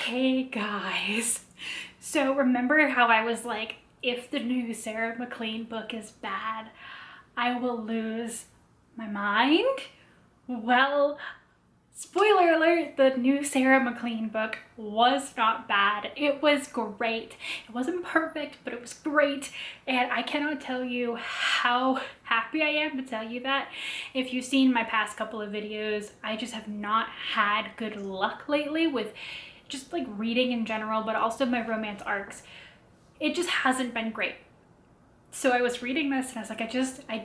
Hey guys, so remember how I was like, if the new Sarah MacLean book is bad, I will lose my mind? Well, spoiler alert, the new Sarah MacLean book was not bad. It was great. It wasn't perfect, but it was great. And I cannot tell you how happy I am to tell you that. If you've seen my past couple of videos, I just have not had good luck lately with just like reading in general, but also my romance arcs. It just hasn't been great. So I was reading this and I was like, I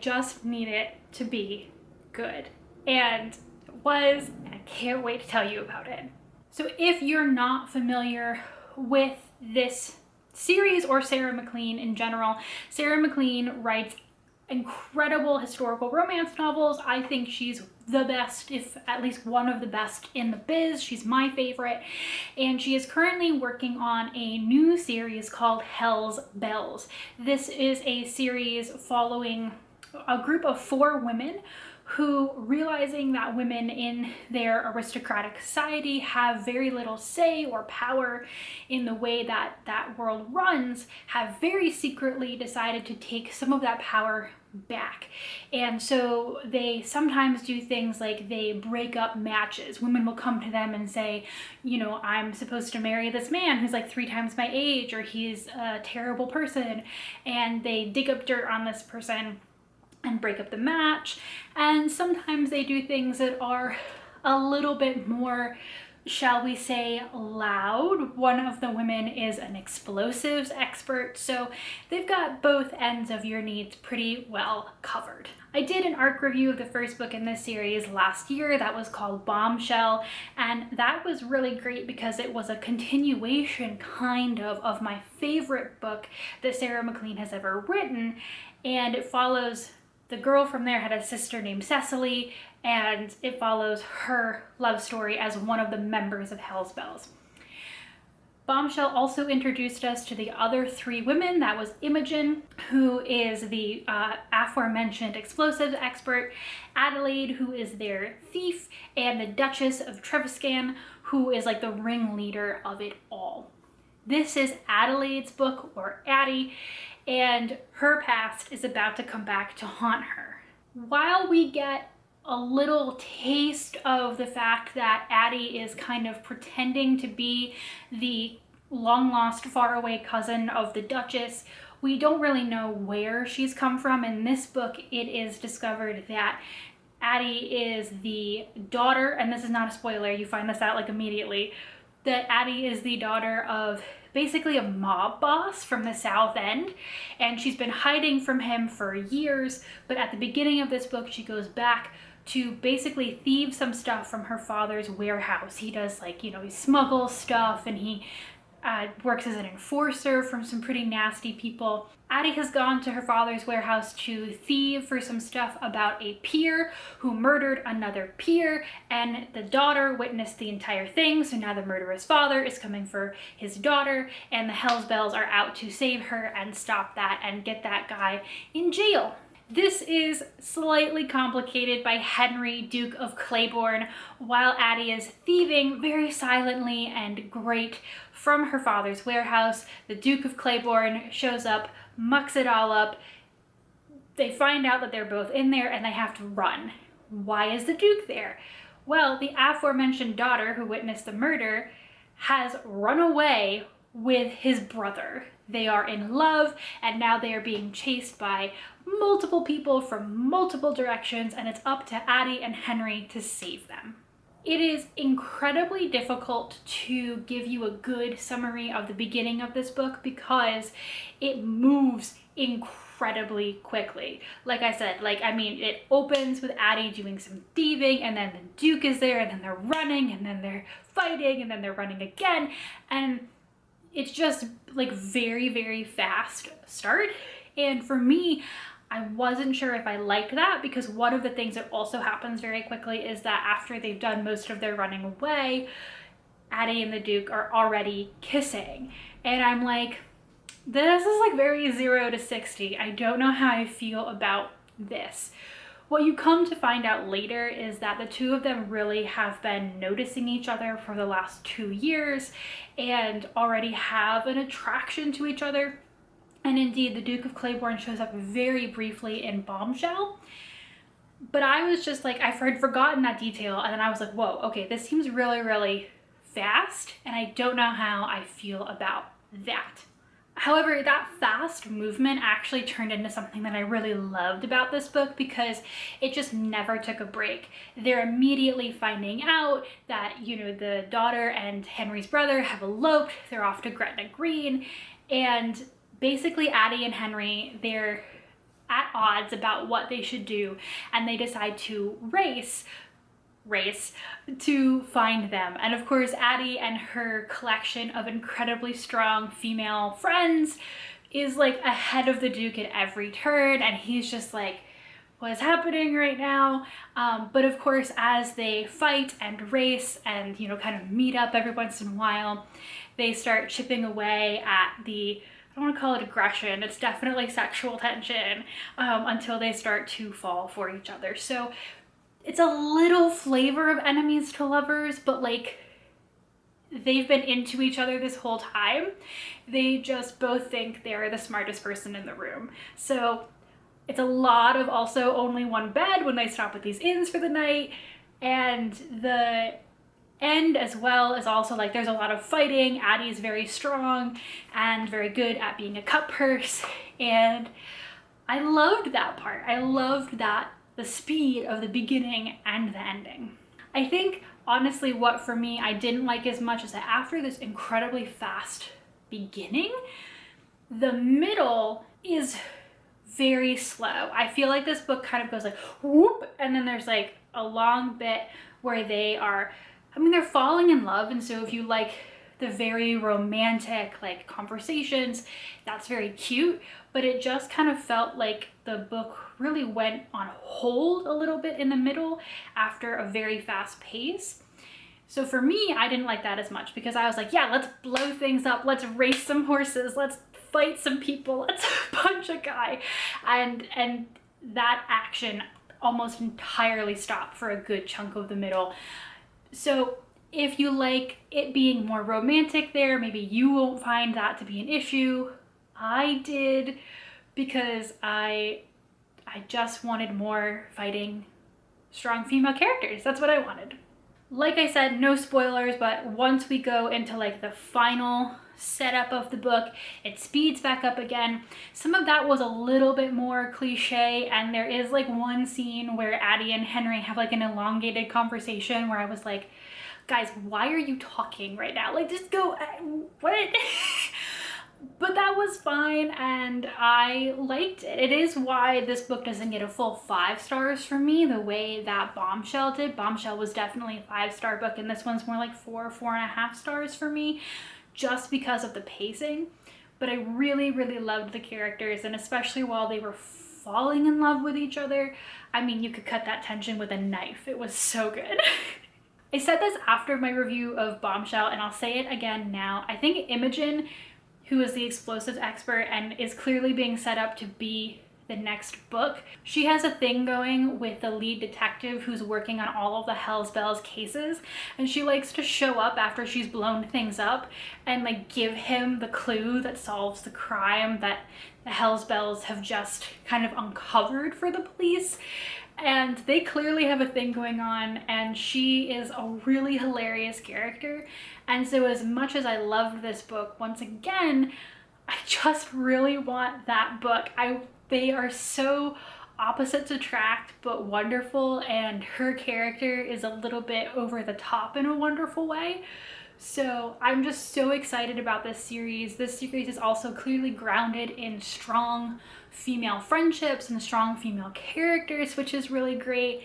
just need it to be good. And it was, and I can't wait to tell you about it. So if you're not familiar with this series or Sarah MacLean in general, Sarah MacLean writes incredible historical romance novels. I think she's the best, if at least one of the best in the biz. She's my favorite. And she is currently working on a new series called Hell's Bells. This is a series following a group of 4 women who, realizing that women in their aristocratic society have very little say or power in the way that that world runs, have very secretly decided to take some of that power back. And so they sometimes do things like they break up matches. Women will come to them and say, you know, I'm supposed to marry this man who's like 3 times my age, or he's a terrible person. And they dig up dirt on this person and break up the match. And sometimes they do things that are a little bit more, shall we say, loud. One of the women is an explosives expert, so they've got both ends of your needs pretty well covered. I did an arc review of the first book in this series last year that was called Bombshell, and that was really great because it was a continuation kind of my favorite book that Sarah MacLean has ever written, and it follows the girl from there had a sister named Cecily, and it follows her love story as one of the members of Hell's Bells. Bombshell also introduced us to the other 3 women. That was Imogen, who is the aforementioned explosives expert, Adelaide, who is their thief, and the Duchess of Treviscan, who is like the ringleader of it all. This is Adelaide's book, or Addie, and her past is about to come back to haunt her. While we get a little taste of the fact that Addie is kind of pretending to be the long-lost, faraway cousin of the Duchess, we don't really know where she's come from. In this book, it is discovered that Addie is the daughter, and this is not a spoiler, you find this out like immediately, that Addie is the daughter of basically a mob boss from the South End, and she's been hiding from him for years, but at the beginning of this book she goes back to basically thieve some stuff from her father's warehouse. He does, like, you know, he smuggles stuff, and he works as an enforcer from some pretty nasty people. Addie has gone to her father's warehouse to thieve for some stuff about a peer who murdered another peer, and the daughter witnessed the entire thing, so now the murderous father is coming for his daughter, and the Hell's Bells are out to save her and stop that and get that guy in jail. This is slightly complicated by Henry, Duke of Claiborne, while Addie is thieving very silently and great from her father's warehouse. The Duke of Claiborne shows up, mucks it all up. They find out that they're both in there and they have to run. Why is the Duke there? Well, the aforementioned daughter who witnessed the murder has run away with his brother. They are in love, and now they are being chased by multiple people from multiple directions, and it's up to Addie and Henry to save them. It is incredibly difficult to give you a good summary of the beginning of this book because it moves incredibly quickly. Like I said, it opens with Addie doing some thieving, and then the Duke is there, and then they're running, and then they're fighting, and then they're running again, and it's just like very, very fast start. And for me, I wasn't sure if I liked that, because one of the things that also happens very quickly is that after they've done most of their running away, Addie and the Duke are already kissing. And I'm like, this is like very 0 to 60. I don't know how I feel about this. What you come to find out later is that the two of them really have been noticing each other for the last 2 years and already have an attraction to each other. And indeed, the Duke of Claiborne shows up very briefly in Bombshell. But I was just like, I've forgotten that detail, and then I was like, whoa, okay, this seems really, really fast, and I don't know how I feel about that. However, that fast movement actually turned into something that I really loved about this book because it just never took a break. They're immediately finding out that, you know, the daughter and Henry's brother have eloped. They're off to Gretna Green, and basically Addie and Henry, they're at odds about what they should do, and they decide to race to find them. And of course, Addie and her collection of incredibly strong female friends is like ahead of the Duke at every turn, and he's just like, what is happening right now? But of course, as they fight and race and, you know, kind of meet up every once in a while, they start chipping away at the, I don't want to call it aggression, it's definitely sexual tension, until they start to fall for each other. So it's a little flavor of enemies to lovers, but like they've been into each other this whole time. They just both think they're the smartest person in the room. So it's a lot of also only one bed when they stop at these inns for the night. And the end as well is also like there's a lot of fighting. Addie is very strong and very good at being a cut purse. And I loved that part. I loved that the speed of the beginning and the ending. I think honestly what for me I didn't like as much is that after this incredibly fast beginning, the middle is very slow. I feel like this book kind of goes like whoop, and then there's like a long bit where they are, I mean, they're falling in love, and so if you like the very romantic like conversations, that's very cute, but it just kind of felt like the book really went on hold a little bit in the middle after a very fast pace. So for me, I didn't like that as much because I was like, yeah, let's blow things up, let's race some horses, let's fight some people, let's punch a guy, and that action almost entirely stopped for a good chunk of the middle. So if you like it being more romantic there, maybe you won't find that to be an issue. I did, because I just wanted more fighting, strong female characters. That's what I wanted. Like I said, no spoilers, but once we go into like the final setup of the book, it speeds back up again. Some of that was a little bit more cliche, and there is like one scene where Addie and Henry have like an elongated conversation where I was like, guys, why are you talking right now? Like, just go, what? But that was fine, and I liked it. It is why this book doesn't get a full 5 stars from me the way that Bombshell did. Bombshell was definitely a 5-star book, and this one's more like 4.5 stars for me, just because of the pacing. But I really, really loved the characters, and especially while they were falling in love with each other, I mean, you could cut that tension with a knife. It was so good. I said this after my review of Bombshell, and I'll say it again now. I think Imogen, who is the explosives expert and is clearly being set up to be the next book, she has a thing going with the lead detective who's working on all of the Hells Bells cases, and she likes to show up after she's blown things up and like give him the clue that solves the crime that the Hells Bells have just kind of uncovered for the police. And they clearly have a thing going on, and she is a really hilarious character. And so as much as I loved this book, once again, I just really want that book. They are so opposites attract, but wonderful, and her character is a little bit over the top in a wonderful way. So I'm just so excited about this series. This series is also clearly grounded in strong female friendships and strong female characters, which is really great.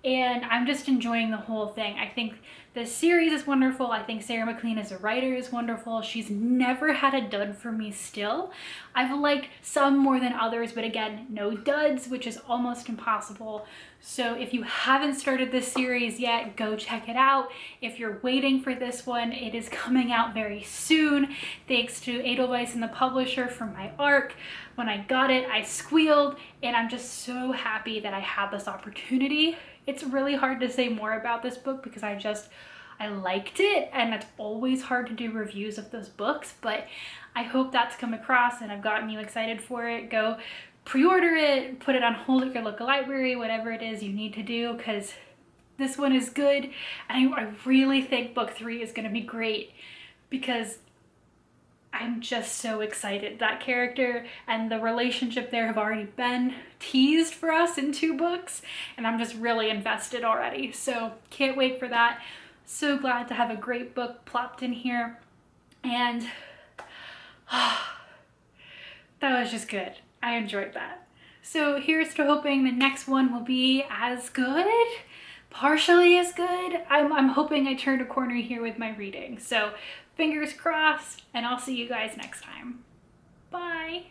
And I'm just enjoying the whole thing. I think The series is wonderful. I think Sarah MacLean as a writer is wonderful. She's never had a dud for me still. I've liked some more than others, but again, no duds, which is almost impossible. So if you haven't started this series yet, go check it out. If you're waiting for this one, it is coming out very soon. Thanks to Edelweiss and the publisher for my arc. When I got it, I squealed, and I'm just so happy that I had this opportunity. It's really hard to say more about this book because I liked it, and it's always hard to do reviews of those books, but I hope that's come across and I've gotten you excited for it. Go pre-order it, put it on hold at your local library, whatever it is you need to do, because this one is good. And I really think book 3 is going to be great because I'm just so excited. That character and the relationship there have already been teased for us in 2 books, and I'm just really invested already. So can't wait for that. So glad to have a great book plopped in here. And that was just good. I enjoyed that. So here's to hoping the next one will be as good, partially as good. I'm hoping I turned a corner here with my reading. So fingers crossed, and I'll see you guys next time. Bye.